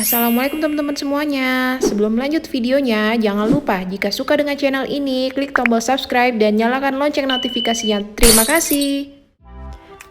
Assalamualaikum teman-teman semuanya. Sebelum lanjut videonya, jangan lupa jika suka dengan channel ini, klik tombol subscribe dan nyalakan lonceng notifikasinya. Terima kasih.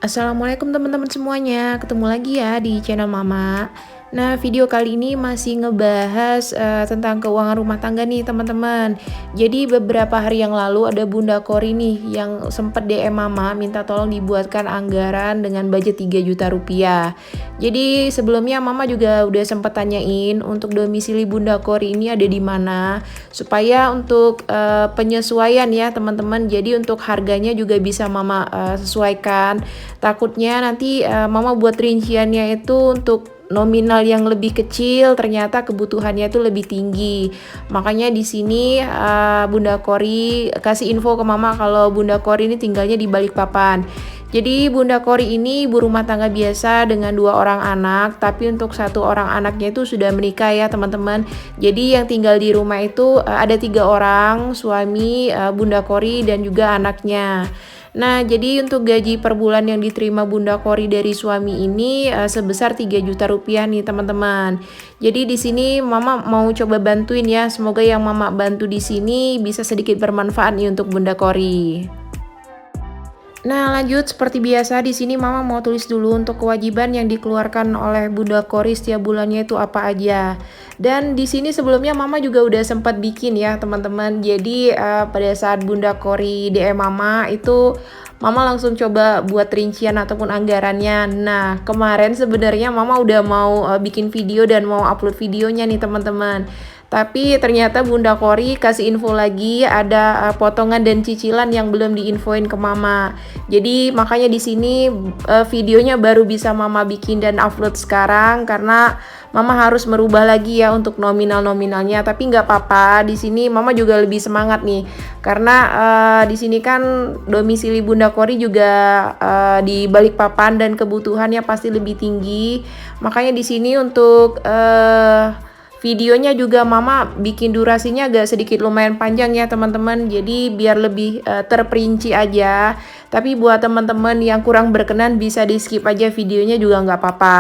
Assalamualaikum teman-teman semuanya, ketemu lagi ya di channel Mama. Nah, video kali ini masih ngebahas tentang keuangan rumah tangga nih teman-teman. Jadi beberapa hari yang lalu ada Bunda Kori nih yang sempat DM Mama minta tolong dibuatkan anggaran dengan budget 3 juta rupiah. Jadi sebelumnya Mama juga udah sempat tanyain untuk domisili Bunda Kori ini ada di mana, supaya untuk penyesuaian ya teman-teman. Jadi untuk harganya juga bisa Mama sesuaikan. Takutnya nanti Mama buat rinciannya itu untuk nominal yang lebih kecil, ternyata kebutuhannya itu lebih tinggi. Makanya di sini Bunda Kori kasih info ke Mama kalau Bunda Kori ini tinggalnya di Balikpapan. Jadi Bunda Kori ini ibu rumah tangga biasa dengan 2 orang anak, tapi untuk 1 orang anaknya itu sudah menikah ya teman-teman. Jadi yang tinggal di rumah itu ada 3 orang, suami, Bunda Kori dan juga anaknya. Nah, jadi untuk gaji per bulan yang diterima Bunda Kori dari suami ini sebesar 3 juta rupiah nih teman-teman. Jadi di sini Mama mau coba bantuin ya. Semoga yang Mama bantu di sini bisa sedikit bermanfaat nih untuk Bunda Kori. Nah, lanjut seperti biasa di sini Mama mau tulis dulu untuk kewajiban yang dikeluarkan oleh Bunda Kori setiap bulannya itu apa aja. Dan di sini sebelumnya Mama juga udah sempat bikin ya, teman-teman. Jadi pada saat Bunda Kori DM Mama itu Mama langsung coba buat rincian ataupun anggarannya. Nah, kemarin sebenarnya Mama udah mau bikin video dan mau upload videonya nih, teman-teman. Tapi ternyata Bunda Kori kasih info lagi ada potongan dan cicilan yang belum diinfoin ke Mama. Jadi makanya di sini videonya baru bisa Mama bikin dan upload sekarang karena Mama harus merubah lagi ya untuk nominal-nominalnya. Tapi nggak apa-apa, di sini Mama juga lebih semangat nih karena di sini kan domisili Bunda Kori juga di Balikpapan dan kebutuhannya pasti lebih tinggi. Makanya di sini untuk videonya juga Mama bikin durasinya agak sedikit lumayan panjang ya teman-teman. Jadi biar lebih terperinci aja. Tapi buat teman-teman yang kurang berkenan bisa di skip aja videonya juga nggak apa-apa.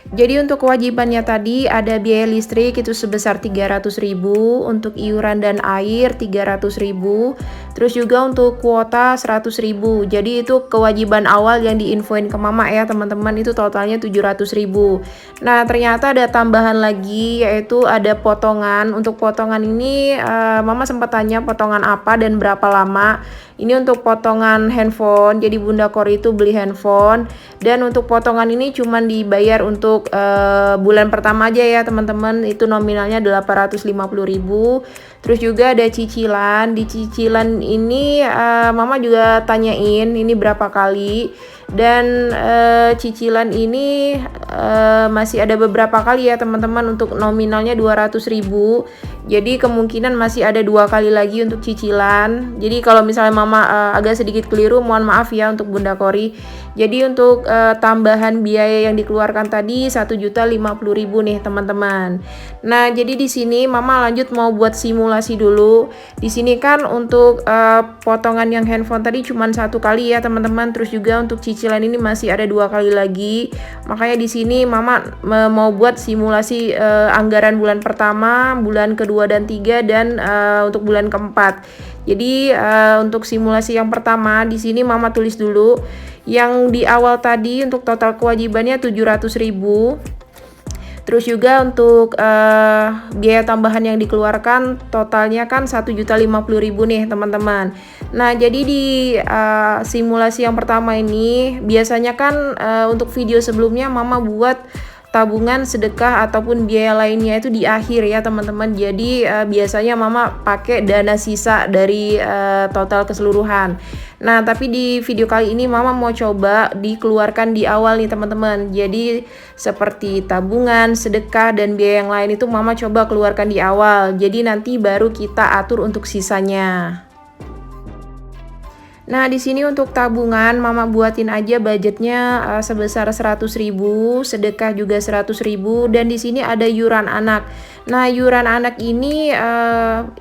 Jadi untuk kewajibannya tadi ada biaya listrik itu sebesar 300.000, untuk iuran dan air 300.000, terus juga untuk kuota 100.000. Jadi itu kewajiban awal yang diinfoin ke Mama ya teman-teman, itu totalnya 700.000. Nah, ternyata ada tambahan lagi yaitu ada potongan. Untuk potongan ini Mama sempat tanya potongan apa dan berapa lama. Ini untuk potongan handphone. Jadi Bunda Kori itu beli handphone dan untuk potongan ini cuman dibayar untuk bulan pertama aja ya teman-teman. Itu nominalnya 850.000. Terus juga ada cicilan. Di cicilan ini Mama juga tanyain ini berapa kali. Dan cicilan ini masih ada beberapa kali ya teman-teman, untuk nominalnya 200.000. Jadi kemungkinan masih ada 2 kali lagi untuk cicilan. Jadi kalau misalnya Mama agak sedikit keliru, mohon maaf ya untuk Bunda Kori. Jadi untuk tambahan biaya yang dikeluarkan tadi 1.050.000 nih teman-teman. Nah, jadi di sini Mama lanjut mau buat simulasi dulu. Di sini kan untuk potongan yang handphone tadi cuma 1 kali ya teman-teman. Terus juga untuk cicilan ini masih ada 2 kali lagi. Makanya di sini Mama mau buat simulasi anggaran bulan pertama, bulan kedua dan 3 dan untuk bulan keempat. Jadi untuk simulasi yang pertama di sini Mama tulis dulu yang di awal tadi untuk total kewajibannya 700.000. Terus juga untuk biaya tambahan yang dikeluarkan totalnya kan 1.050.000 nih teman-teman. Nah, jadi di simulasi yang pertama ini biasanya kan untuk video sebelumnya Mama buat tabungan, sedekah ataupun biaya lainnya itu di akhir ya teman-teman. Jadi biasanya Mama pakai dana sisa dari total keseluruhan. Nah, tapi di video kali ini Mama mau coba dikeluarkan di awal nih teman-teman. Jadi seperti tabungan, sedekah dan biaya yang lain itu Mama coba keluarkan di awal. Jadi nanti baru kita atur untuk sisanya. Nah, di sini untuk tabungan mama buatin aja budgetnya sebesar 100.000, sedekah juga 100.000, dan di sini ada yuran anak. Nah, yuran anak ini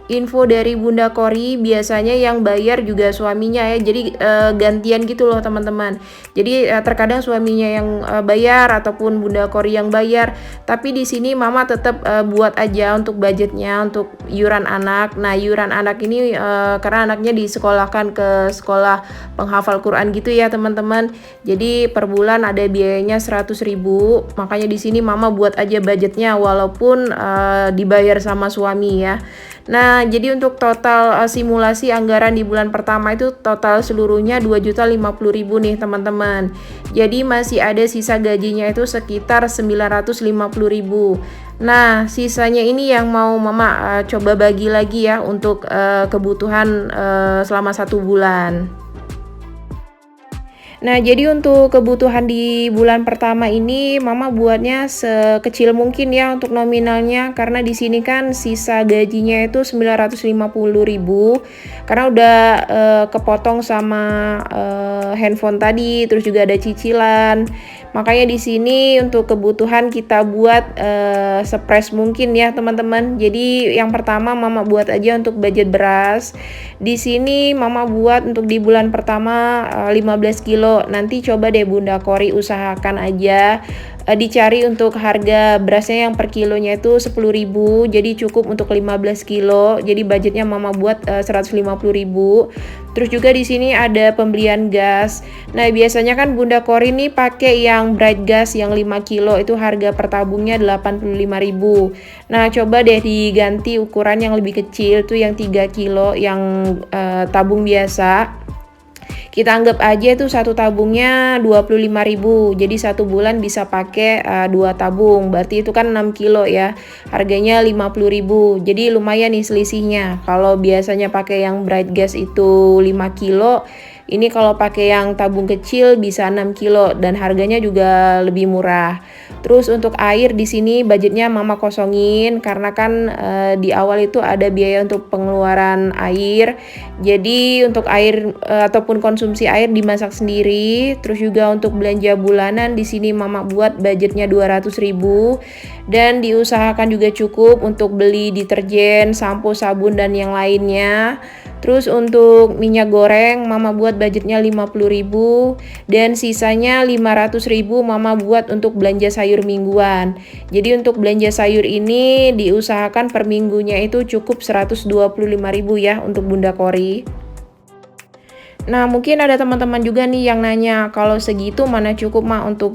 info dari Bunda Kori, biasanya yang bayar juga suaminya ya. Jadi gantian gitu loh teman-teman. Jadi terkadang suaminya yang bayar ataupun Bunda Kori yang bayar. Tapi di sini mama tetap buat aja untuk budgetnya untuk yuran anak. Nah, yuran anak ini karena anaknya disekolahkan ke sekolah penghafal Quran gitu ya teman-teman. Jadi per bulan ada biayanya 100.000. Makanya di sini mama buat aja budgetnya walaupun dibayar sama suami ya. Nah, jadi untuk total simulasi anggaran di bulan pertama itu total seluruhnya 2.050.000 nih teman-teman. Jadi masih ada sisa gajinya itu sekitar 950.000. Nah, sisanya ini yang mau mama coba bagi lagi ya untuk kebutuhan selama 1 bulan. Nah, jadi untuk kebutuhan di bulan pertama ini mama buatnya sekecil mungkin ya untuk nominalnya, karena di sini kan sisa gajinya itu 950.000 karena udah kepotong sama handphone tadi, terus juga ada cicilan. Makanya di sini untuk kebutuhan kita buat sepres mungkin ya teman-teman. Jadi yang pertama mama buat aja untuk budget beras. Di sini mama buat untuk di bulan pertama 15 kilo. Nanti coba deh Bunda Kori usahakan aja dicari untuk harga berasnya yang per kilonya itu 10.000, jadi cukup untuk 15 kilo. Jadi budgetnya mama buat 150.000. Terus juga di sini ada pembelian gas. Nah, biasanya kan Bunda Kori nih pakai yang bright gas yang 5 kilo itu harga per tabungnya 85.000. Nah, coba deh diganti ukuran yang lebih kecil tuh yang 3 kilo yang tabung biasa. Kita anggap aja itu satu tabungnya 25.000. Jadi 1 bulan bisa pakai 2 tabung. Berarti itu kan 6 kilo ya. Harganya 50.000. Jadi lumayan nih selisihnya. Kalau biasanya pakai yang bright gas itu 5 kilo, ini kalau pakai yang tabung kecil bisa 6 kilo dan harganya juga lebih murah. Terus untuk air di sini budgetnya mama kosongin karena kan di awal itu ada biaya untuk pengeluaran air. Jadi untuk air ataupun konsumsi air dimasak sendiri. Terus juga untuk belanja bulanan di sini mama buat budgetnya 200.000 dan diusahakan juga cukup untuk beli deterjen, sampo, sabun dan yang lainnya. Terus untuk minyak goreng mama buat budgetnya 50.000 dan sisanya 500.000 mama buat untuk belanja sayur mingguan. Jadi untuk belanja sayur ini diusahakan per minggunya itu cukup 125.000 ya untuk Bunda Kori. Nah, mungkin ada teman-teman juga nih yang nanya, kalau segitu mana cukup mah untuk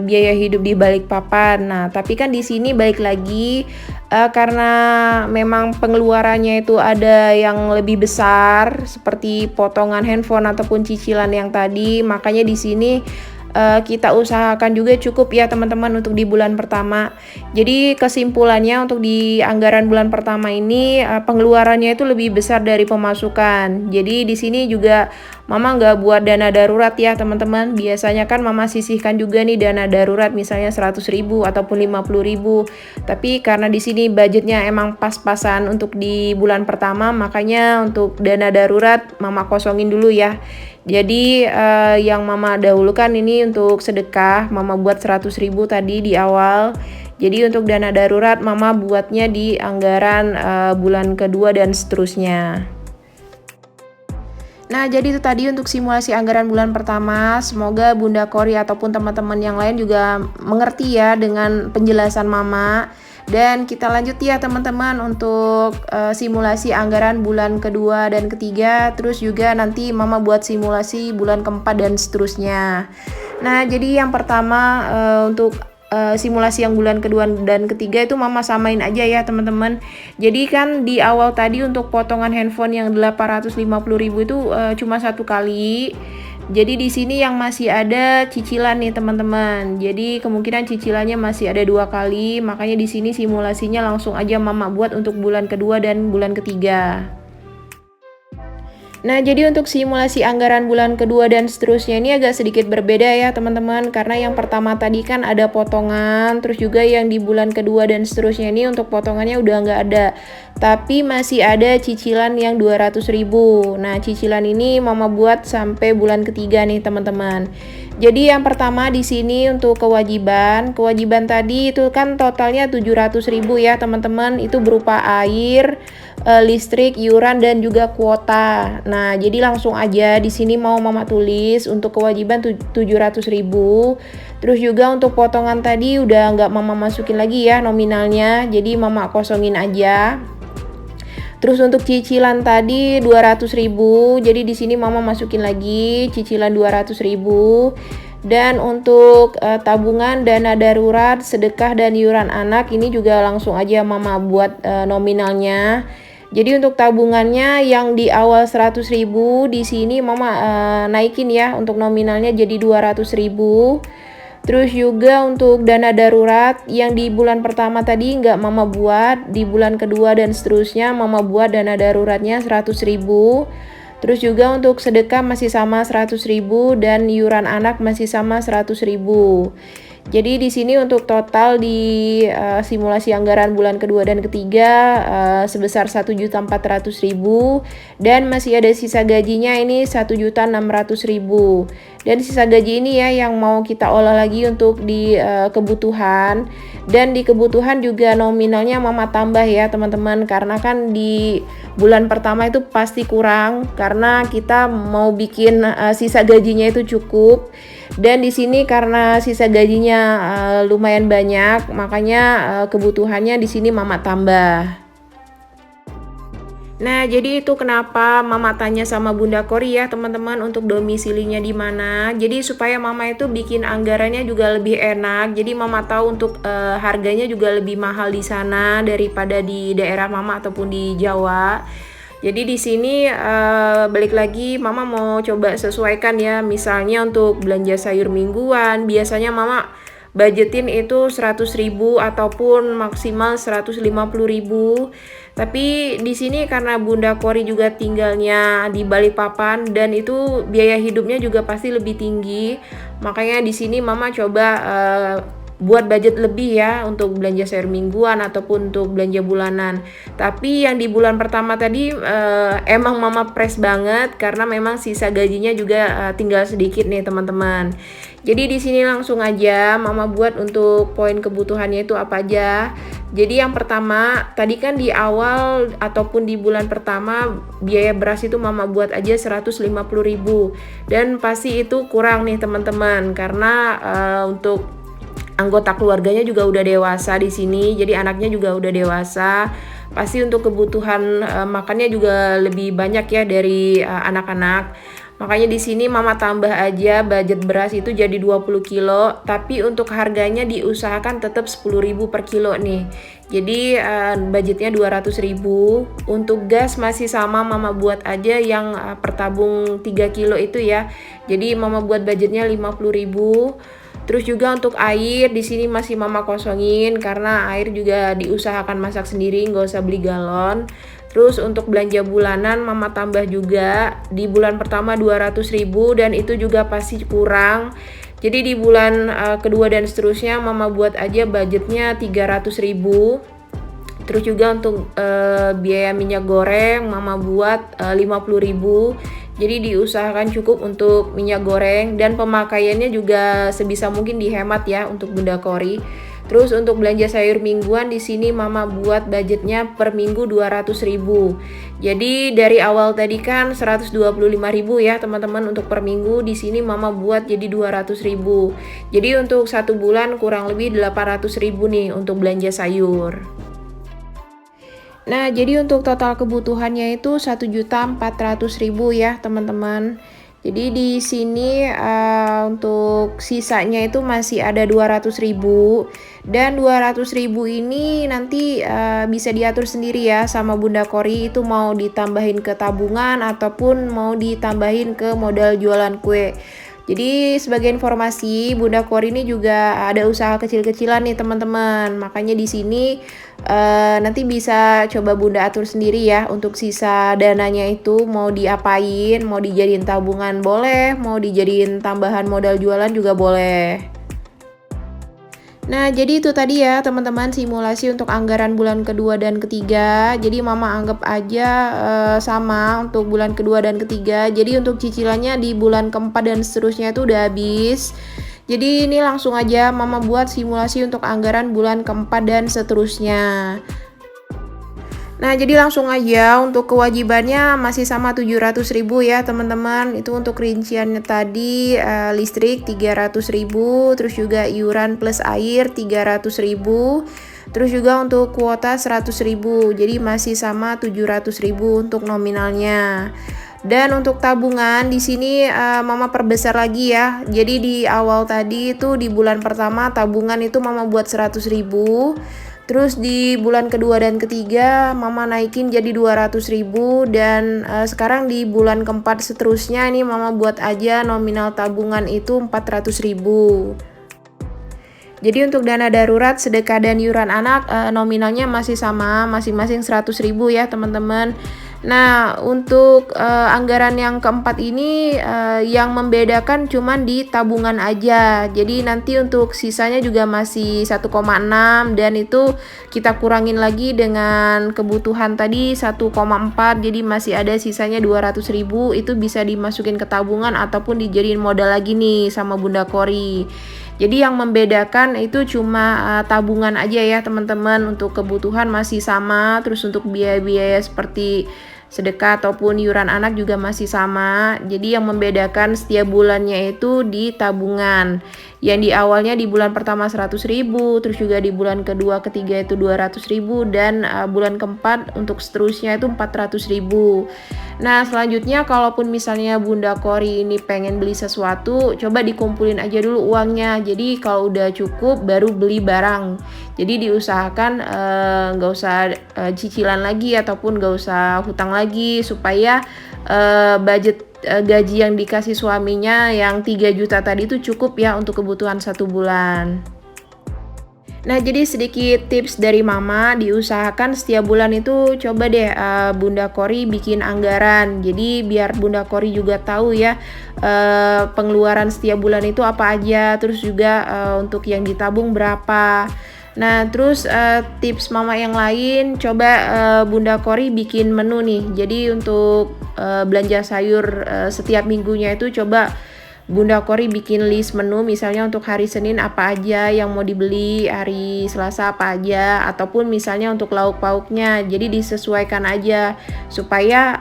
biaya hidup di Balikpapan. Nah, tapi kan di sini balik lagi karena memang pengeluarannya itu ada yang lebih besar seperti potongan handphone ataupun cicilan yang tadi, makanya di sini kita usahakan juga cukup ya teman-teman untuk di bulan pertama. Jadi kesimpulannya untuk di anggaran bulan pertama ini pengeluarannya itu lebih besar dari pemasukan. Jadi di sini juga mama nggak buat dana darurat ya teman-teman. Biasanya kan mama sisihkan juga nih dana darurat misalnya 100.000 ataupun 50.000. Tapi karena di sini budgetnya emang pas-pasan untuk di bulan pertama, makanya untuk dana darurat mama kosongin dulu ya. Jadi yang mama dahulukan ini untuk sedekah, mama buat 100.000 tadi di awal. Jadi untuk dana darurat mama buatnya di anggaran bulan kedua dan seterusnya. Nah, jadi itu tadi untuk simulasi anggaran bulan pertama. Semoga Bunda Kori ataupun teman-teman yang lain juga mengerti ya dengan penjelasan mama. Dan kita lanjut ya teman-teman untuk simulasi anggaran bulan kedua dan ketiga. Terus juga nanti mama buat simulasi bulan keempat dan seterusnya. Nah, jadi yang pertama untuk simulasi yang bulan kedua dan ketiga itu mama samain aja ya teman-teman. Jadi kan di awal tadi untuk potongan handphone yang 850.000 itu cuma 1 kali. Jadi di sini yang masih ada cicilan nih teman-teman. Jadi kemungkinan cicilannya masih ada 2 kali. Makanya di sini simulasinya langsung aja mama buat untuk bulan kedua dan bulan ketiga. Nah, jadi untuk simulasi anggaran bulan kedua dan seterusnya ini agak sedikit berbeda ya teman-teman, karena yang pertama tadi kan ada potongan, terus juga yang di bulan kedua dan seterusnya ini untuk potongannya udah nggak ada, tapi masih ada cicilan yang 200.000. Nah, cicilan ini mama buat sampai bulan ketiga nih teman-teman. Jadi yang pertama di sini untuk kewajiban tadi itu kan totalnya 700.000 ya teman-teman, itu berupa air, listrik, iuran dan juga kuota. Nah, jadi langsung aja di sini mau mama tulis untuk kewajiban 700.000. Terus juga untuk potongan tadi udah nggak mama masukin lagi ya nominalnya, jadi mama kosongin aja. Terus untuk cicilan tadi 200.000, jadi di sini mama masukin lagi cicilan 200.000. Dan untuk tabungan, dana darurat, sedekah dan iuran anak ini juga langsung aja mama buat nominalnya. Jadi untuk tabungannya yang di awal 100.000 di sini mama naikin ya untuk nominalnya jadi 200.000. Terus juga untuk dana darurat yang di bulan pertama tadi nggak mama buat, di bulan kedua dan seterusnya mama buat dana daruratnya 100.000. Terus juga untuk sedekah masih sama 100.000 dan iuran anak masih sama 100.000. Jadi di sini untuk total di simulasi anggaran bulan kedua dan ketiga sebesar 1.400.000 dan masih ada sisa gajinya ini 1.600.000. Dan sisa gaji ini ya yang mau kita olah lagi untuk di kebutuhan, dan di kebutuhan juga nominalnya mama tambah ya teman-teman, karena kan di bulan pertama itu pasti kurang karena kita mau bikin sisa gajinya itu cukup. Dan di sini karena sisa gajinya lumayan banyak, makanya kebutuhannya di sini mama tambah. Nah, jadi itu kenapa mama tanya sama Bunda Kori ya teman-teman untuk domisilinya di mana. Jadi supaya mama itu bikin anggarannya juga lebih enak. Jadi mama tahu untuk harganya juga lebih mahal di sana daripada di daerah mama ataupun di Jawa. Jadi di sini balik lagi mama mau coba sesuaikan ya. Misalnya untuk belanja sayur mingguan, biasanya mama budgetin itu 100.000 ataupun maksimal 150.000. Tapi di sini karena Bunda Kori juga tinggalnya di Balikpapan dan itu biaya hidupnya juga pasti lebih tinggi. Makanya di sini mama coba buat budget lebih ya untuk belanja sayur mingguan ataupun untuk belanja bulanan. Tapi yang di bulan pertama tadi emang mama press banget karena memang sisa gajinya juga tinggal sedikit nih teman-teman. Jadi di sini langsung aja mama buat untuk poin kebutuhannya itu apa aja. Jadi yang pertama tadi kan di awal ataupun di bulan pertama biaya beras itu mama buat aja 150.000 dan pasti itu kurang nih teman-teman karena untuk anggota keluarganya juga udah dewasa di sini, jadi anaknya juga udah dewasa. Pasti untuk kebutuhan makannya juga lebih banyak ya dari anak-anak. Makanya di sini mama tambah aja budget beras itu jadi 20 kilo, tapi untuk harganya diusahakan tetap 10.000 per kilo nih. Jadi budgetnya 200.000. Untuk gas masih sama mama buat aja yang per tabung 3 kilo itu ya. Jadi mama buat budgetnya 50.000. Terus juga untuk air di sini masih mama kosongin karena air juga diusahakan masak sendiri, nggak usah beli galon. Terus untuk belanja bulanan mama tambah juga di bulan pertama 200.000 dan itu juga pasti kurang. Jadi di bulan kedua dan seterusnya mama buat aja budgetnya 300.000. Terus juga untuk biaya minyak goreng mama buat 50.000. Jadi diusahakan cukup untuk minyak goreng dan pemakaiannya juga sebisa mungkin dihemat ya untuk Bunda Kori. Terus untuk belanja sayur mingguan di sini mama buat budgetnya per minggu 200.000. Jadi dari awal tadi kan 125.000 ya teman-teman untuk per minggu, di sini mama buat jadi 200.000. Jadi untuk satu bulan kurang lebih 800.000 nih untuk belanja sayur. Nah, jadi untuk total kebutuhannya itu 1.400.000 ya, teman-teman. Jadi di sini untuk sisanya itu masih ada 200.000 dan 200.000 ini nanti bisa diatur sendiri ya sama Bunda Kori, itu mau ditambahin ke tabungan ataupun mau ditambahin ke modal jualan kue. Jadi sebagai informasi, Bunda Kori ini juga ada usaha kecil-kecilan nih teman-teman. Makanya di sini nanti bisa coba Bunda atur sendiri ya untuk sisa dananya itu mau diapain, mau dijadiin tabungan boleh, mau dijadiin tambahan modal jualan juga boleh. Nah, jadi itu tadi ya teman-teman simulasi untuk anggaran bulan kedua dan ketiga. Jadi Mama anggap aja sama untuk bulan kedua dan ketiga. Jadi untuk cicilannya di bulan keempat dan seterusnya itu udah habis. Jadi ini langsung aja Mama buat simulasi untuk anggaran bulan keempat dan seterusnya. Nah, jadi langsung aja untuk kewajibannya masih sama 700.000 ya teman-teman. Itu untuk rinciannya tadi listrik 300.000, terus juga iuran plus air 300.000, terus juga untuk kuota 100.000. Jadi masih sama 700.000 untuk nominalnya. Dan untuk tabungan di sini Mama perbesar lagi ya. Jadi di awal tadi itu di bulan pertama tabungan itu Mama buat 100.000. Terus di bulan kedua dan ketiga Mama naikin jadi 200.000 dan sekarang di bulan keempat seterusnya ini Mama buat aja nominal tabungan itu 400.000. Jadi untuk dana darurat, sedekah dan iuran anak nominalnya masih sama, masing-masing 100.000 ya teman-teman. Nah, untuk anggaran yang keempat ini yang membedakan cuman di tabungan aja. Jadi nanti untuk sisanya juga masih 1,6 dan itu kita kurangin lagi dengan kebutuhan tadi 1,4. Jadi masih ada sisanya 200.000, itu bisa dimasukin ke tabungan ataupun dijadiin modal lagi nih sama Bunda Kori. Jadi yang membedakan itu cuma tabungan aja ya teman-teman. Untuk kebutuhan masih sama, terus untuk biaya-biaya seperti sedekah ataupun iuran anak juga masih sama. Jadi yang membedakan setiap bulannya itu di tabungan. Yang di awalnya di bulan pertama 100.000, terus juga di bulan kedua ketiga itu 200.000 dan bulan keempat untuk seterusnya itu 400.000. Nah, selanjutnya kalaupun misalnya Bunda Kori ini pengen beli sesuatu, coba dikumpulin aja dulu uangnya. Jadi kalau udah cukup baru beli barang. Jadi diusahakan nggak usah cicilan lagi ataupun nggak usah hutang lagi supaya budget gaji yang dikasih suaminya yang 3 juta tadi itu cukup ya untuk kebutuhan 1 bulan. Nah, jadi sedikit tips dari Mama, diusahakan setiap bulan itu coba deh Bunda Kori bikin anggaran. Jadi biar Bunda Kori juga tahu ya pengeluaran setiap bulan itu apa aja, terus juga untuk yang ditabung berapa. Nah, terus tips Mama yang lain, coba Bunda Kori bikin menu nih. Jadi untuk belanja sayur setiap minggunya itu coba Bunda Kori bikin list menu, misalnya untuk hari Senin apa aja yang mau dibeli, hari Selasa apa aja, ataupun misalnya untuk lauk pauknya. Jadi disesuaikan aja supaya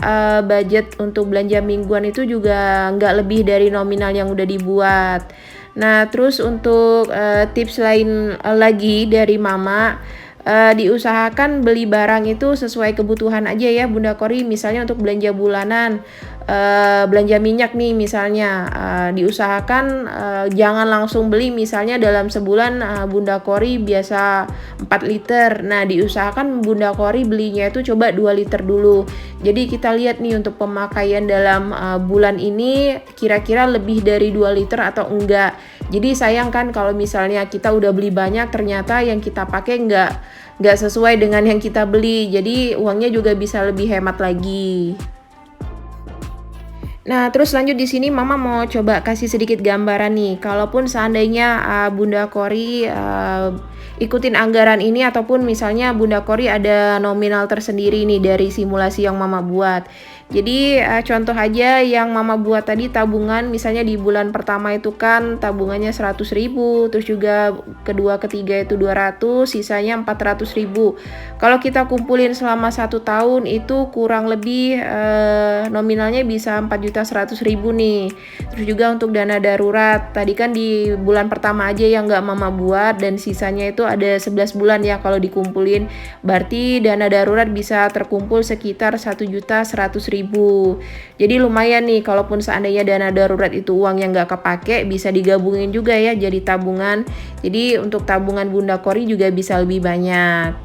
budget untuk belanja mingguan itu juga nggak lebih dari nominal yang udah dibuat. Nah, terus untuk tips lain lagi dari Mama, diusahakan beli barang itu sesuai kebutuhan aja ya Bunda Kori. Misalnya untuk belanja bulanan, belanja minyak nih misalnya, diusahakan jangan langsung beli. Misalnya dalam sebulan Bunda Kori biasa 4 liter. Nah, diusahakan Bunda Kori belinya itu coba 2 liter dulu. Jadi kita lihat nih untuk pemakaian dalam bulan ini kira-kira lebih dari 2 liter atau enggak. Jadi sayang kan kalau misalnya kita udah beli banyak ternyata yang kita pakai nggak sesuai dengan yang kita beli. Jadi uangnya juga bisa lebih hemat lagi. Nah, terus lanjut di sini Mama mau coba kasih sedikit gambaran nih. Kalaupun seandainya Bunda Kori ikutin anggaran ini ataupun misalnya Bunda Kori ada nominal tersendiri nih dari simulasi yang Mama buat. Jadi contoh aja yang Mama buat tadi tabungan, misalnya di bulan pertama itu kan tabungannya 100.000, terus juga kedua ketiga itu 200, sisanya 400.000. Kalau kita kumpulin selama 1 tahun itu kurang lebih nominalnya bisa 4.100.000 nih. Terus juga untuk dana darurat, tadi kan di bulan pertama aja yang nggak Mama buat dan sisanya itu ada 11 bulan ya kalau dikumpulin. Berarti dana darurat bisa terkumpul sekitar 1.100.000. Jadi lumayan nih kalaupun seandainya dana darurat itu uang yang nggak kepake bisa digabungin juga ya jadi tabungan. Jadi untuk tabungan Bunda Kori juga bisa lebih banyak.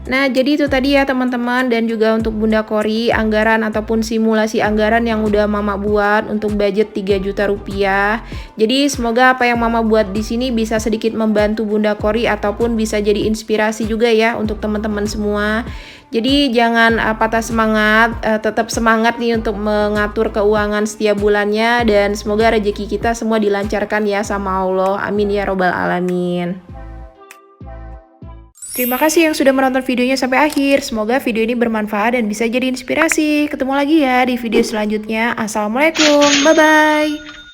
Nah, jadi itu tadi ya teman-teman, dan juga untuk Bunda Kori, anggaran ataupun simulasi anggaran yang udah Mama buat untuk budget 3 juta rupiah. Jadi semoga apa yang Mama buat di sini bisa sedikit membantu Bunda Kori ataupun bisa jadi inspirasi juga ya untuk teman-teman semua. Jadi jangan patah semangat, tetap semangat nih untuk mengatur keuangan setiap bulannya, dan semoga rezeki kita semua dilancarkan ya sama Allah. Amin ya robbal alamin. Terima kasih yang sudah menonton videonya sampai akhir. Semoga video ini bermanfaat dan bisa jadi inspirasi. Ketemu lagi ya di video selanjutnya. Assalamualaikum, bye-bye.